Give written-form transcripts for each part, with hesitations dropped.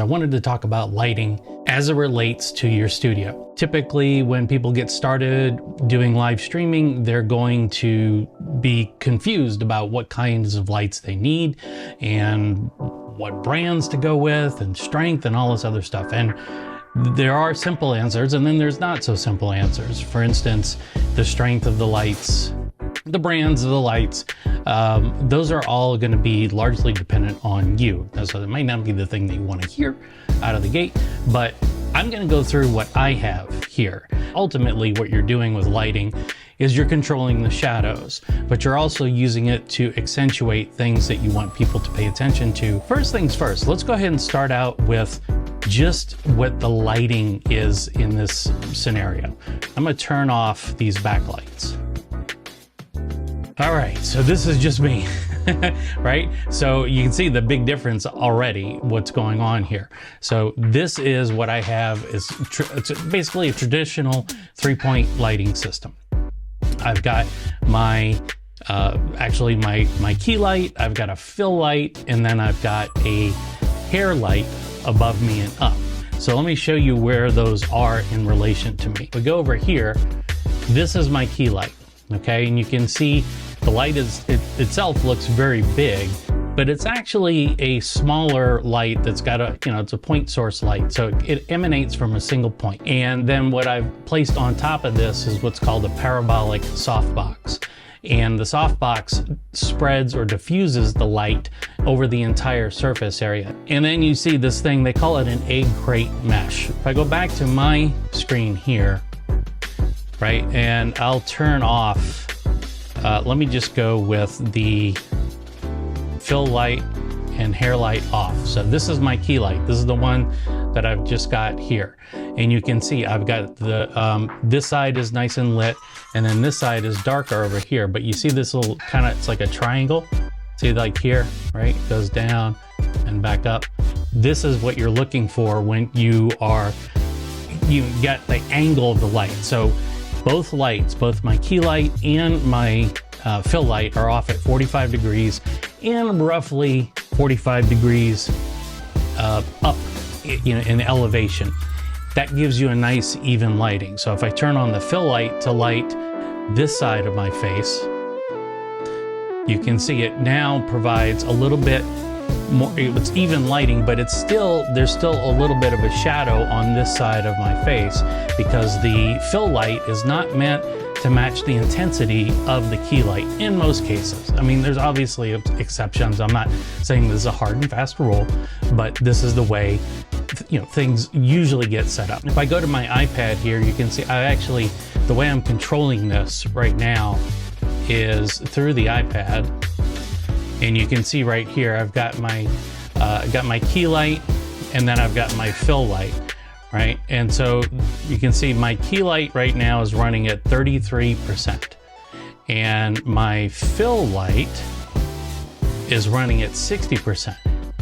I wanted to talk about lighting as it relates to your studio. Typically, when people get started doing live streaming, they're going to be confused about what kinds of lights they need and what brands to go with and strength and all this other stuff. And there are simple answers, and then there's not so simple answers. For instance, the strength of the lights, the brands of the lights, those are all going to be largely dependent on you. So it might not be the thing that you want to hear out of the gate, but I'm going to go through what I have here. Ultimately, what you're doing with lighting is you're controlling the shadows, but you're also using it to accentuate things that you want people to pay attention to. First things first, let's go ahead and start out with just what the lighting is in this scenario. I'm going to turn off these backlights. All right, so this is just me, right? So you can see the big difference already, what's going on here. So this is what I have is it's basically a traditional 3-point lighting system. I've got my, actually my key light, I've got a fill light, and then I've got a hair light above me and up. So let me show you where those are in relation to me. We go over here, this is my key light, okay? And you can see the light itself looks very big, but it's actually a smaller light that's got a, it's a point source light. So it emanates from a single point. And then what I've placed on top of this is what's called a parabolic softbox. And the softbox spreads or diffuses the light over the entire surface area. And then you see this thing, they call it an egg crate mesh. If I go back to my screen here, right, and I'll turn off, let me just go with the fill light and hair light off. So this is my key light. This is the one that I've just got here. And you can see I've got the, this side is nice and lit, and then this side is darker over here. But you see this little kind of, it's like a triangle. See, like here, right? It goes down and back up. This is what you're looking for when you get the angle of the light. So both lights, both my key light and my fill light are off at 45 degrees and roughly 45 degrees up, in elevation. That gives you a nice even lighting. So if I turn on the fill light to light this side of my face, you can see it now provides a little bit more, it's even lighting, but there's still a little bit of a shadow on this side of my face because the fill light is not meant to match the intensity of the key light in most cases. I mean, there's obviously exceptions. I'm not saying this is a hard and fast rule, but this is the way things usually get set up. If I go to my iPad here, you can see the way I'm controlling this right now is through the iPad. And you can see right here, I've got my key light, and then I've got my fill light, right? And so you can see my key light right now is running at 33%. And my fill light is running at 60%.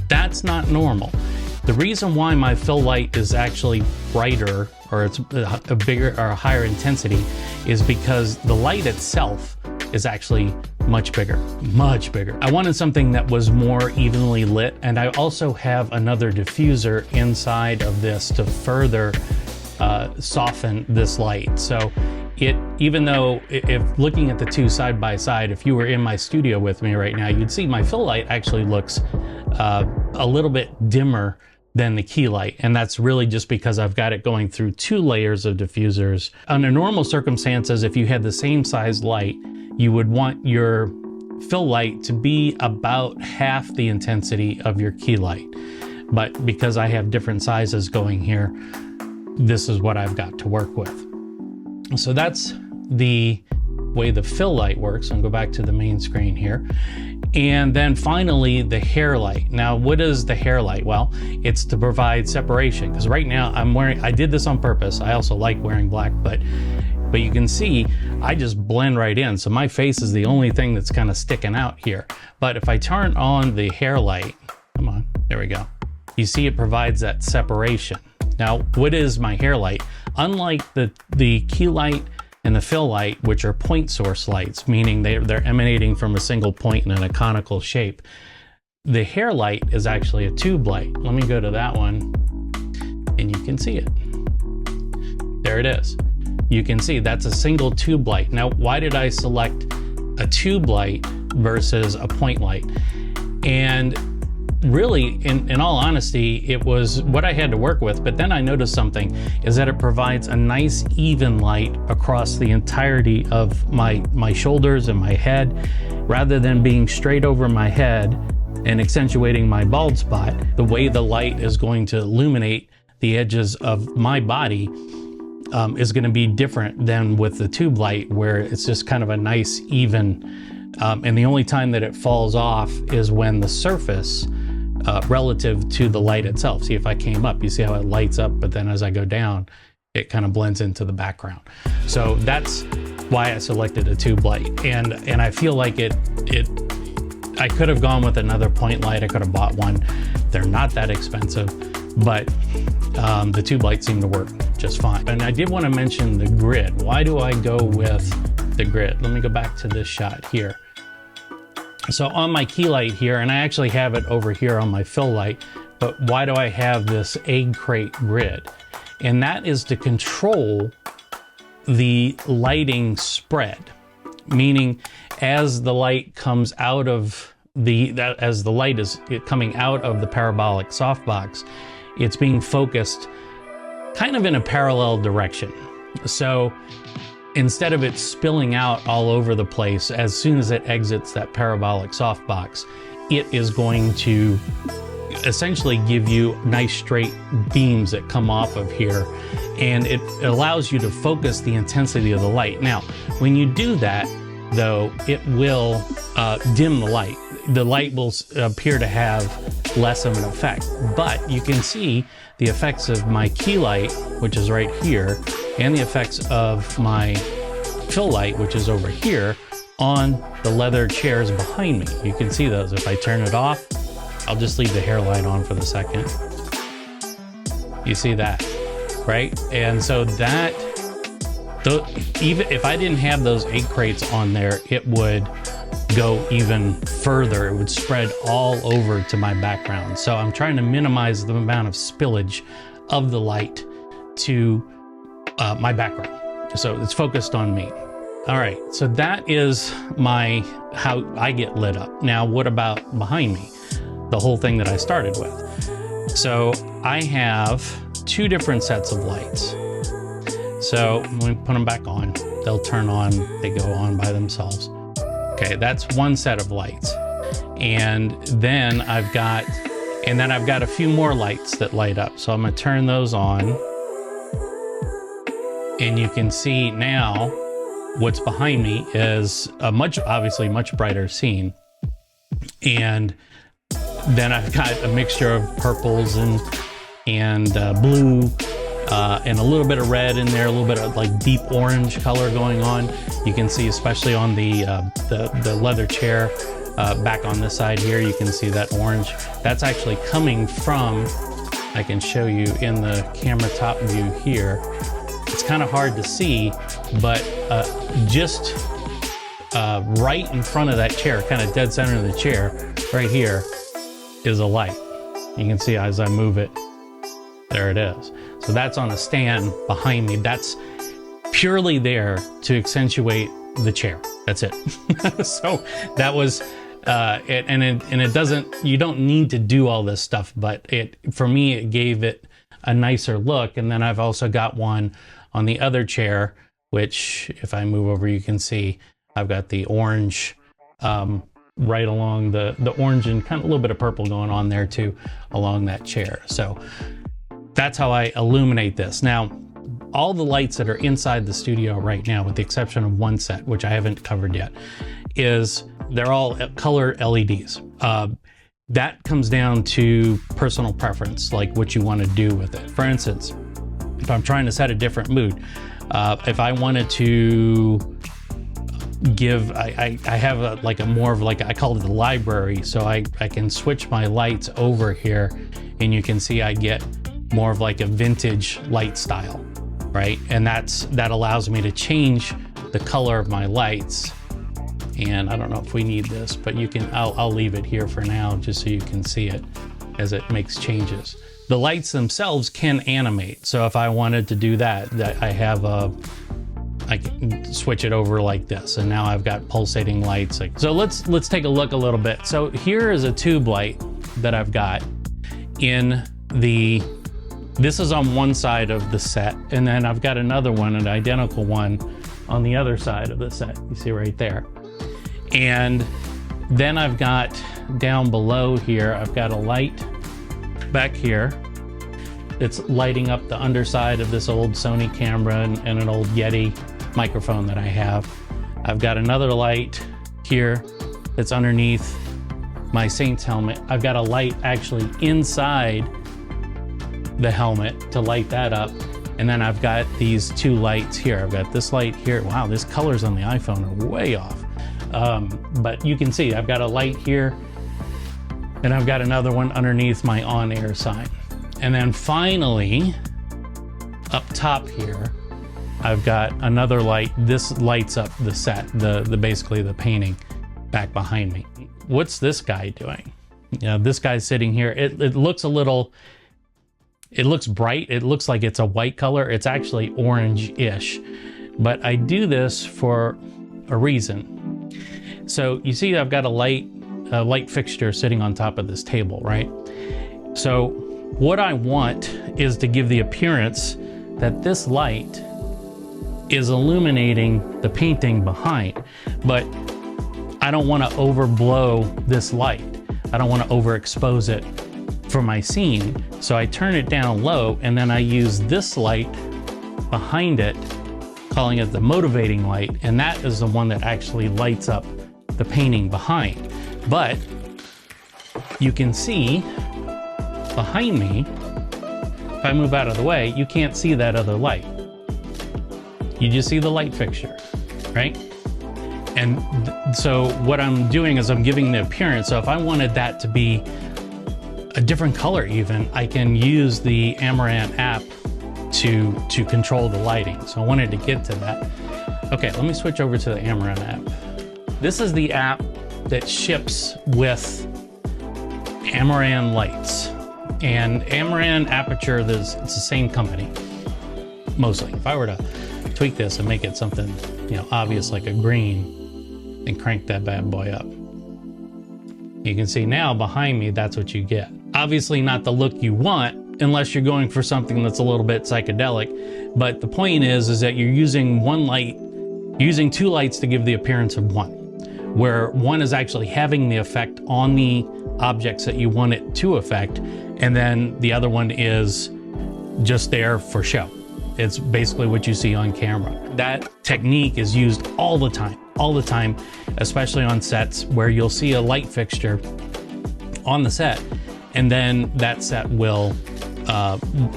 That's not normal. The reason why my fill light is actually brighter, or it's a bigger or a higher intensity, is because the light itself is actually much bigger. I wanted something that was more evenly lit, and I also have another diffuser inside of this to further soften this light. So even though if looking at the two side by side, if you were in my studio with me right now, you'd see my fill light actually looks a little bit dimmer than the key light. And that's really just because I've got it going through 2 layers of diffusers. Under normal circumstances, if you had the same size light, you would want your fill light to be about half the intensity of your key light. But because I have different sizes going here, this is what I've got to work with. So that's the way the fill light works. I'll go back to the main screen here. And then finally, the hair light. Now, what is the hair light? Well, it's to provide separation, because right now I did this on purpose. I also like wearing black, but you can see I just blend right in. So my face is the only thing that's kind of sticking out here. But if I turn on the hair light, come on, there we go. You see it provides that separation. Now, what is my hair light? Unlike the key light and the fill light, which are point source lights, meaning they're emanating from a single point in a conical shape, the hair light is actually a tube light. Let me go to that one and you can see it. There it is. You can see that's a single tube light. Now, why did I select a tube light versus a point light? And really, in all honesty, it was what I had to work with, but then I noticed something, is that it provides a nice even light across the entirety of my shoulders and my head, rather than being straight over my head and accentuating my bald spot. The way the light is going to illuminate the edges of my body is going to be different than with the tube light, where it's just kind of a nice even, and the only time that it falls off is when the surface relative to the light itself. See, if I came up, you see how it lights up, but then as I go down, it kind of blends into the background. So that's why I selected a tube light. And I feel like I could have gone with another point light. I could have bought one. They're not that expensive, but the tube lights seem to work just fine. And I did want to mention the grid. Why do I go with the grid? Let me go back to this shot here. So on my key light here, and I actually have it over here on my fill light, but why do I have this egg crate grid? And that is to control the lighting spread, meaning as the light comes out of as the light is coming out of the parabolic softbox, it's being focused kind of in a parallel direction. So instead of it spilling out all over the place, as soon as it exits that parabolic softbox, it is going to essentially give you nice straight beams that come off of here, and it allows you to focus the intensity of the light. Now, when you do that, though, it will dim the light. The light will appear to have less of an effect, but you can see the effects of my key light, which is right here, and the effects of my fill light, which is over here, on the leather chairs behind me. You can see those. If I turn it off, I'll just leave the hair light on for the second. You see that, right? And so that, even if I didn't have those egg crates on there, it would go even further. It would spread all over to my background. So I'm trying to minimize the amount of spillage of the light to my background. So it's focused on me. All right, so that is how I get lit up. Now, what about behind me? The whole thing that I started with. So I have two different sets of lights. So when we put them back on, they'll turn on, they go on by themselves. Okay, that's one set of lights. And then I've got a few more lights that light up. So I'm gonna turn those on. And you can see now what's behind me is a obviously much brighter scene. And then I've got a mixture of purples and blue, and a little bit of red in there, a little bit of like deep orange color going on. You can see, especially on the leather chair, back on this side here, you can see that orange. That's actually coming from, I can show you in the camera top view here. It's kind of hard to see, but just right in front of that chair, kind of dead center of the chair, right here, is a light. You can see as I move it, there it is. So that's on a stand behind me. That's purely there to accentuate the chair. That's it. So that was it doesn't, you don't need to do all this stuff, but for me, it gave it a nicer look. And then I've also got one on the other chair, which if I move over, you can see I've got the orange right along the orange, and kind of a little bit of purple going on there too along that chair. So that's how I illuminate this. Now, all the lights that are inside the studio right now, with the exception of one set, which I haven't covered yet, they're all color LEDs. That comes down to personal preference, like what you want to do with it. For instance, if I'm trying to set a different mood, if I wanted to give, I have I call it the library, so I can switch my lights over here, and you can see I get more of like a vintage light style, right? And that allows me to change the color of my lights And I don't know if we need this, but you can, I'll leave it here for now just so you can see it as it makes changes. The lights themselves can animate. So if I wanted to do that, I can switch it over like this, and now I've got pulsating lights. So let's take a look a little bit. So here is a tube light that I've got in the, this is on one side of the set, and then I've got another one, an identical one on the other side of the set. You see right there. And then I've got down below here, I've got a light back here. It's lighting up the underside of this old Sony camera and an old Yeti microphone that I have. I've got another light here that's underneath my Saints helmet. I've got a light actually inside the helmet to light that up. And then I've got these two lights here. I've got this light here. Wow, this colors on the iPhone are way off. But you can see I've got a light here, and I've got another one underneath my on-air sign. And then finally, up top here, I've got another light. This lights up the set, basically the painting back behind me. What's this guy doing? You know, this guy's sitting here. It looks a little, it looks bright. It looks like it's a white color. It's actually orange-ish. But I do this for a reason. So you see I've got a light fixture sitting on top of this table, right? So what I want is to give the appearance that this light is illuminating the painting behind, but I don't want to overblow this light. I don't want to overexpose it for my scene. So I turn it down low, and then I use this light behind it, calling it the motivating light, and that is the one that actually lights up the painting behind. But you can see behind me, if I move out of the way, you can't see that other light. You just see the light fixture, right? And so what I'm doing is I'm giving the appearance. So if I wanted that to be a different color even, I can use the Amaran app to control the lighting. So I wanted to get to that. Okay, let me switch over to the Amaran app. This is the app that ships with Amaran lights. And Amaran Aperture, it's the same company, mostly. If I were to tweak this and make it something, you know, obvious like a green, and crank that bad boy up, you can see now behind me, that's what you get. Obviously not the look you want unless you're going for something that's a little bit psychedelic. But the point is that you're using one light, using two lights to give the appearance of one, where one is actually having the effect on the objects that you want it to affect, and then the other one is just there for show. It's basically what you see on camera. That technique is used all the time, especially on sets where you'll see a light fixture on the set, and then that set will,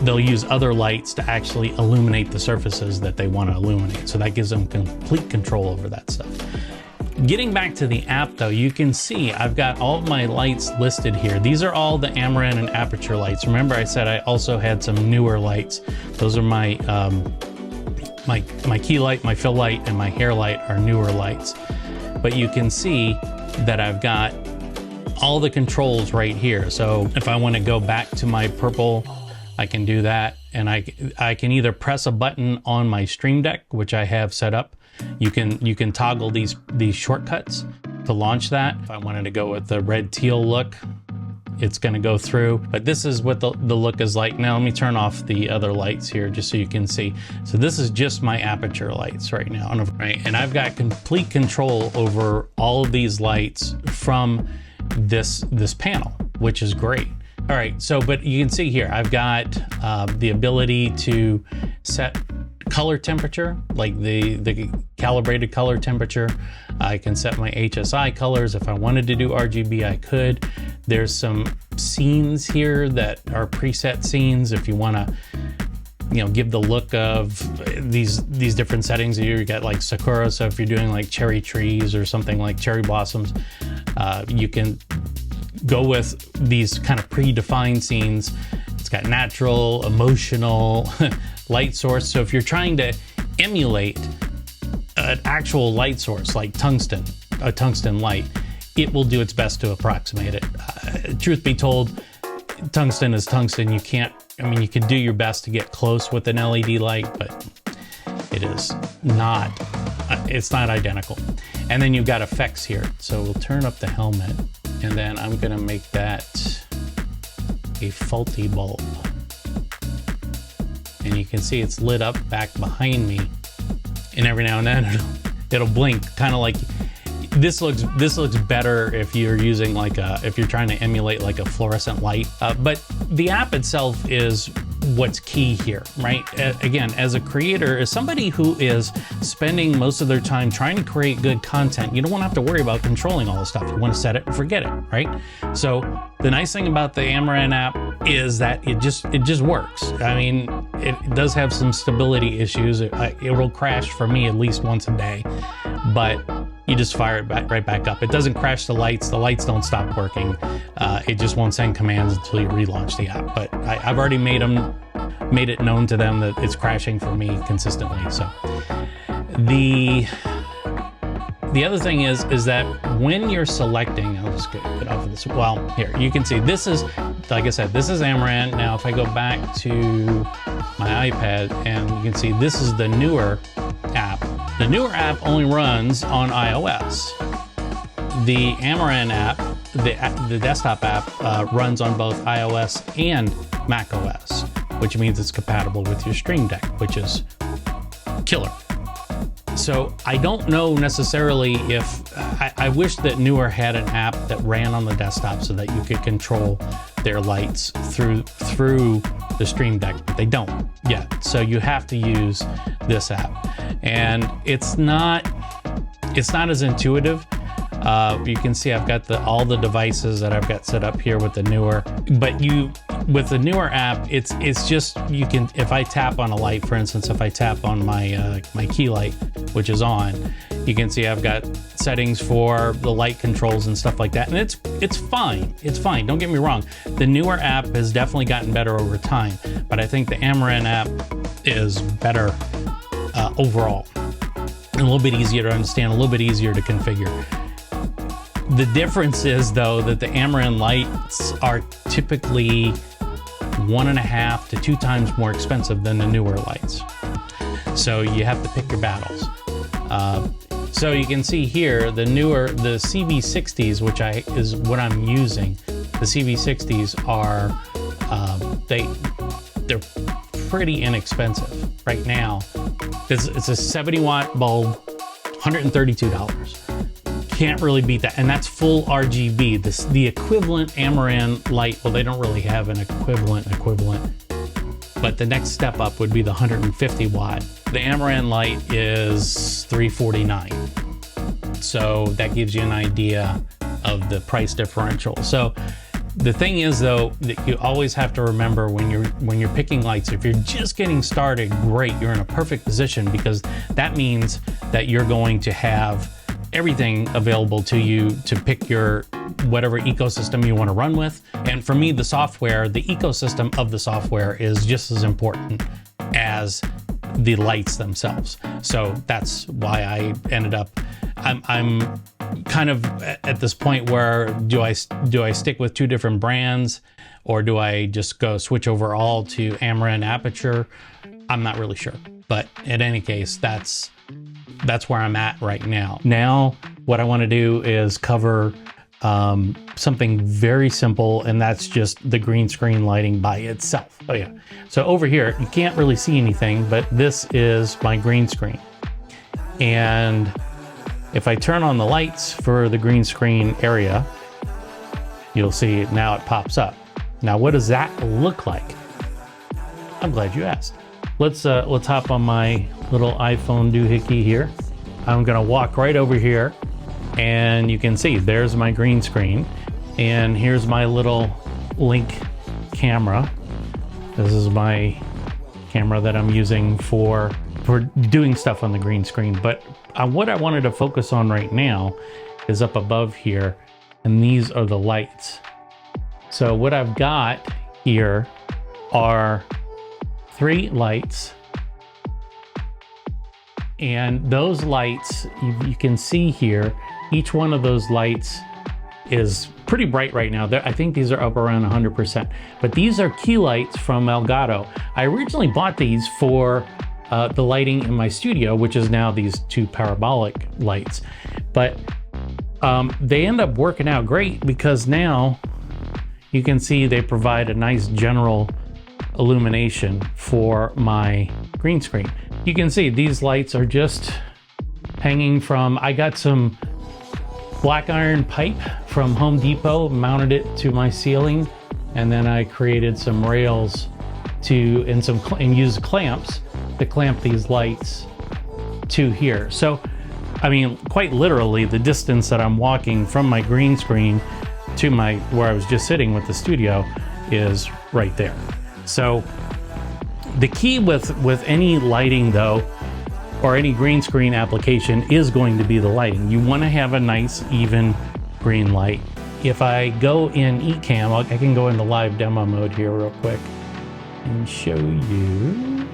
they'll use other lights to actually illuminate the surfaces that they want to illuminate. So that gives them complete control over that stuff. Getting back to the app though, you can see I've got all of my lights listed here. These are all the Amaran and Aperture lights. Remember I said I also had some newer lights. Those are my my key light, my fill light, and my hair light are newer lights. But you can see that I've got all the controls right here. So if I want to go back to my purple, I can do that. And I can either press a button on my Stream Deck, which I have set up. You can toggle these shortcuts to launch that. If I wanted to go with the red teal look, it's going to go through. But this is what the look is like. Now let me turn off the other lights here just so you can see. So this is just my Aperture lights right now. Right? And I've got complete control over all of these lights from this panel, which is great. All right, so but you can see here, I've got the ability to set color temperature, like the calibrated color temperature. I can set my HSI colors. If I wanted to do RGB, I could. There's some scenes here that are preset scenes. If you want to, you know, give the look of these different settings. You got like Sakura, so if you're doing like cherry trees or something like cherry blossoms, you can go with these kind of predefined scenes. It's got natural, emotional, light source. So if you're trying to emulate an actual light source like tungsten, a tungsten light, it will do its best to approximate it. Truth be told, tungsten is tungsten. You can't, I mean, you can do your best to get close with an LED light, but it is not, it's not identical. And then you've got effects here. So we'll turn up the helmet, and then I'm gonna make that a faulty bulb. And you can see it's lit up back behind me, and every now and then it'll blink, kind of like, this looks better if you're using like if you're trying to emulate like a fluorescent light. But the app itself is what's key here, right? Again, as a creator, as somebody who is spending most of their time trying to create good content, you don't want to have to worry about controlling all this stuff. You want to set it and forget it, right? So the nice thing about the Amaran app is that it just works. I mean, it does have some stability issues. It will crash for me at least once a day, but you just fire it right back up. It doesn't crash the lights. The lights don't stop working. It just won't send commands until you relaunch the app. But I've already made it known to them that it's crashing for me consistently. So the other thing is that when you're selecting, I'll just get off of this. Well, here you can see this is, like I said, this is Amaran. Now, if I go back to my iPad, and you can see this is the Neewer app. The Neewer app only runs on iOS. The Amaran app, the desktop app, runs on both iOS and macOS, which means it's compatible with your Stream Deck, which is killer. So I don't know necessarily if, I wish that Neewer had an app that ran on the desktop so that you could control their lights through the Stream Deck, but they don't yet. So you have to use this app, and it's not as intuitive. You can see I've got all the devices that I've got set up here with the Neewer, but with the Neewer app, it's just, you can, if I tap on a light, for instance, if I tap on my my key light, which is on, you can see I've got settings for the light controls and stuff like that, and it's fine. It's fine. Don't get me wrong. The Neewer app has definitely gotten better over time, but I think the Amaran app is better overall, and a little bit easier to understand, a little bit easier to configure. The difference is, though, that the Amaran lights are typically 1.5 to 2 times more expensive than the Neewer lights. So you have to pick your battles. So you can see here, the Neewer, the CV60s, which is what I'm using. The CV60s are, they're pretty inexpensive right now. It's a 70-watt bulb, $132. Can't really beat that, and that's full RGB. The equivalent Amaran light, well, they don't really have an equivalent, but the next step up would be the 150 watt. The Amaran light is $349, so that gives you an idea of the price differential. So the thing is, though, that you always have to remember when you're picking lights, if you're just getting started, great, you're in a perfect position, because that means that you're going to have everything available to you to pick your whatever ecosystem you want to run with. And for me, the software, the ecosystem of the software is just as important as the lights themselves. So that's why I ended up, I'm kind of at this point where do I stick with 2 different brands, or do I just go switch over all to Amaran Aperture? I'm not really sure, but in any case, that's where I'm at right now. Now, what I want to do is cover something very simple, and that's just the green screen lighting by itself. Oh yeah. So over here, you can't really see anything, but this is my green screen. And if I turn on the lights for the green screen area, you'll see now it pops up. Now, what does that look like? I'm glad you asked. Let's hop on my little iPhone doohickey here. I'm gonna walk right over here, and you can see there's my green screen, and here's my little Link camera. This is my camera that I'm using for doing stuff on the green screen. But what I wanted to focus on right now is up above here, and these are the lights. So what I've got here are 3 lights, and those lights, you can see here, Each one of those lights is pretty bright right now. I think these are up around 100%, but these are key lights from Elgato. I originally bought these for the lighting in my studio, which is now these two parabolic lights, but they end up working out great because now you can see they provide a nice general illumination for my green screen. You can see these lights are just hanging from, I got some black iron pipe from Home Depot, mounted it to my ceiling, and then I created some rails and used clamps to clamp these lights to here. So, I mean, quite literally, the distance that I'm walking from my green screen to where I was just sitting with the studio is right there. So the key with any lighting though, or any green screen application, is going to be the lighting. You want to have a nice even green light. If I go in Ecamm, I can go into live demo mode here real quick and show you.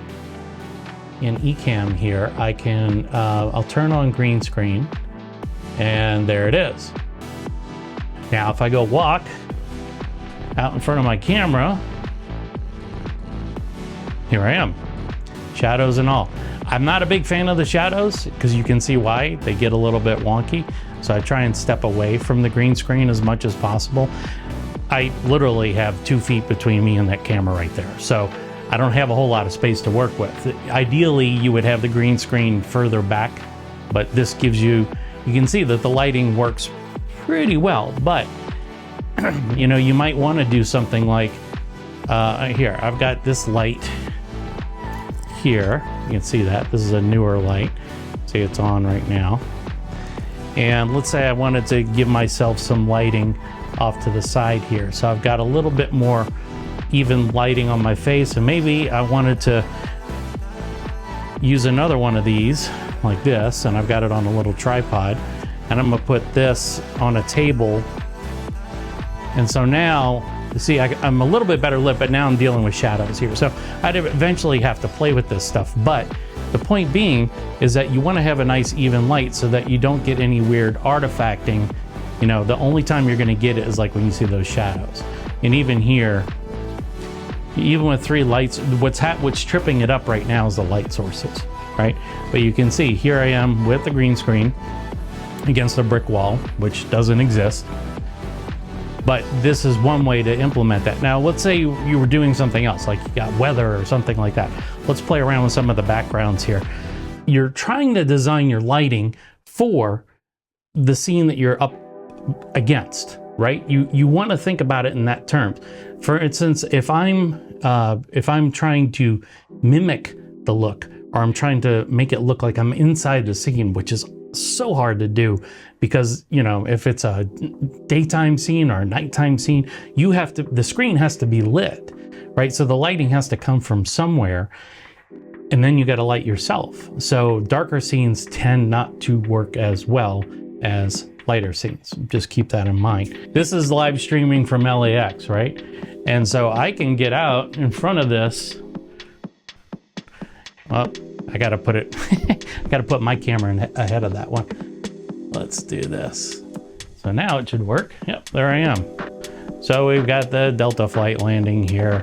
In Ecamm here, I can, I'll turn on green screen, and there it is. Now, if I go walk out in front of my camera, here I am, shadows and all. I'm not a big fan of the shadows because you can see why. They get a little bit wonky. So I try and step away from the green screen as much as possible. I literally have 2 feet between me and that camera right there. So I don't have a whole lot of space to work with. Ideally, you would have the green screen further back, but this gives you can see that the lighting works pretty well, but you know, you might want to do something like, here, I've got this light here. You can see that this is a newer light. See, it's on right now. And let's say I wanted to give myself some lighting off to the side here. So I've got a little bit more even lighting on my face, and maybe I wanted to use another one of these like this, and I've got it on a little tripod, and I'm gonna put this on a table. And so now, you see, I'm a little bit better lit, but now I'm dealing with shadows here. So I'd eventually have to play with this stuff. But the point being is that you want to have a nice even light so that you don't get any weird artifacting. You know, the only time you're going to get it is like when you see those shadows. And even here, even with 3 lights, what's tripping it up right now is the light sources, right? But you can see here I am with the green screen against a brick wall, which doesn't exist. But this is one way to implement that. Now, let's say you were doing something else, like you got weather or something like that. Let's play around with some of the backgrounds here. You're trying to design your lighting for the scene that you're up against, right? You want to think about it in that terms. For instance, if I'm trying to mimic the look, or I'm trying to make it look like I'm inside the scene, which is so hard to do, because you know, if it's a daytime scene or a nighttime scene, the screen has to be lit, right? So the lighting has to come from somewhere, and then you got to light yourself. So darker scenes tend not to work as well as lighter scenes. Just keep that in mind. This is live streaming from LAX, right? And so I can get out in front of this. Well, I gotta put it, I gotta put my camera ahead of that one. Let's do this. So now it should work. Yep, there I am. So we've got the Delta flight landing here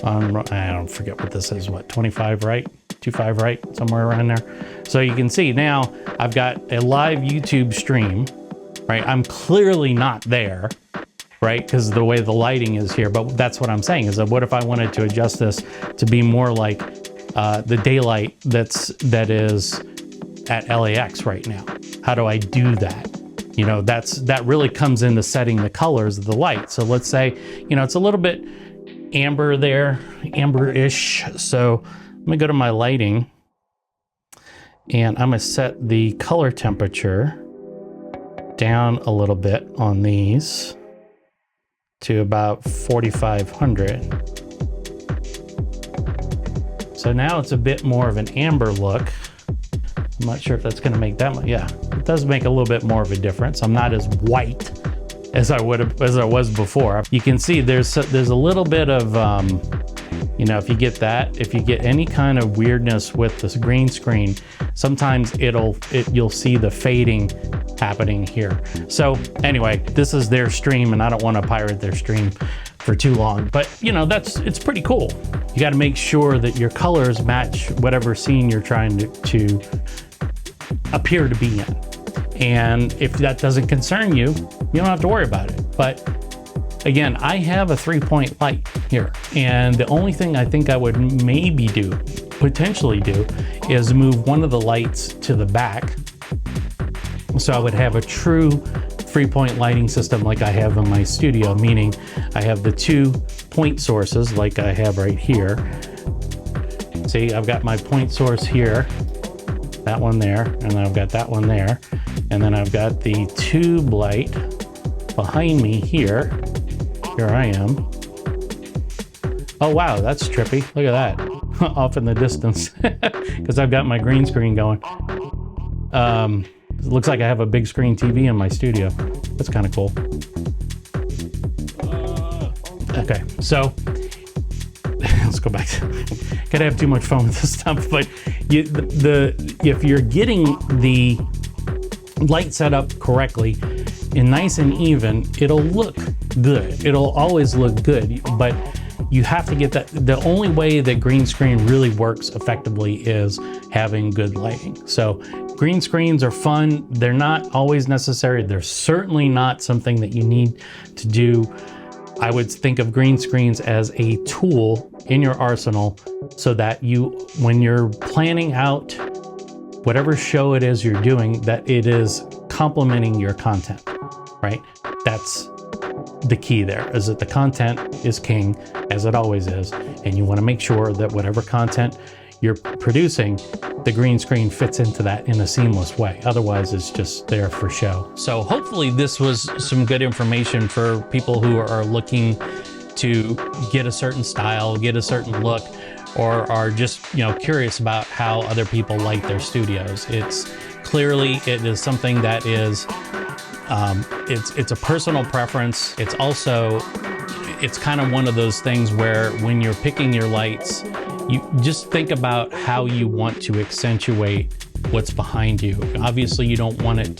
on, I don't forget what this is, what, 25 right? 25 right, somewhere around there. So you can see now I've got a live YouTube stream, right? I'm clearly not there, right? Because the way the lighting is here, but that's what I'm saying is that what if I wanted to adjust this to be more like the daylight that is at LAX right now? How do I do that? You know, that really comes into setting the colors of the light. So let's say, you know, it's a little bit amber there, amber-ish. So let me go to my lighting, and I'm gonna set the color temperature down a little bit on these to about 4,500. So now it's a bit more of an amber look. I'm not sure if that's going to make that much. Yeah, it does make a little bit more of a difference. I'm not as white as I was before. You can see there's a little bit of, you know, if you get any kind of weirdness with this green screen, sometimes you'll see the fading happening here. So anyway, this is their stream, and I don't want to pirate their stream for too long, but you know, it's pretty cool. You got to make sure that your colors match whatever scene you're trying to appear to be in. And if that doesn't concern you, you don't have to worry about it. But again, I have a 3-point light here, and the only thing I think I would maybe potentially do, is move one of the lights to the back. So I would have a true 3-point lighting system like I have in my studio, meaning I have the 2 point sources like I have right here. See, I've got my point source here, that one there, and then I've got that one there. And then I've got the tube light behind me here. Here I am. Oh wow, that's trippy. Look at that. Off in the distance. Because I've got my green screen going. It looks like I have a big screen TV in my studio. That's kind of cool. Okay, so let's go back. Gotta have too much fun with this stuff, but if you're getting the light set up correctly and nice and even, it'll look good. It'll always look good, but you have to get that. The only way that green screen really works effectively is having good lighting. So green screens are fun. They're not always necessary. They're certainly not something that you need to do. I would think of green screens as a tool in your arsenal so that when you're planning out whatever show it is you're doing, that it is complementing your content, right? That's the key there, is that the content is king, as it always is, and you want to make sure that whatever content you're producing, the green screen fits into that in a seamless way. Otherwise, it's just there for show. So hopefully this was some good information for people who are looking to get a certain style, get a certain look, or are just, curious about how other people light their studios. It is something that is, it's a personal preference. It's also, it's kind of one of those things where when you're picking your lights, you just think about how you want to accentuate what's behind you. Obviously, you don't want it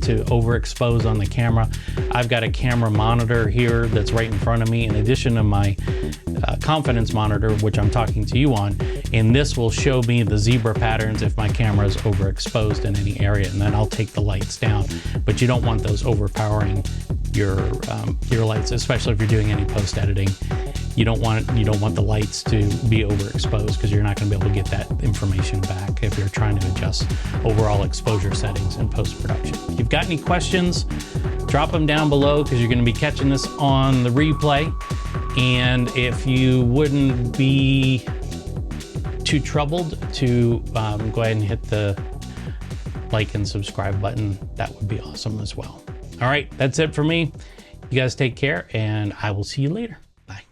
to overexpose on the camera. I've got a camera monitor here that's right in front of me, in addition to my confidence monitor, which I'm talking to you on, and this will show me the zebra patterns if my camera is overexposed in any area, and then I'll take the lights down. But you don't want those overpowering your lights, especially if you're doing any post editing. You don't want the lights to be overexposed, because you're not going to be able to get that information back if you're trying to adjust overall exposure settings in post-production. If you've got any questions, drop them down below, because you're going to be catching this on the replay. And if you wouldn't be too troubled to go ahead and hit the like and subscribe button, that would be awesome as well. All right, that's it for me. You guys take care, and I will see you later. Bye.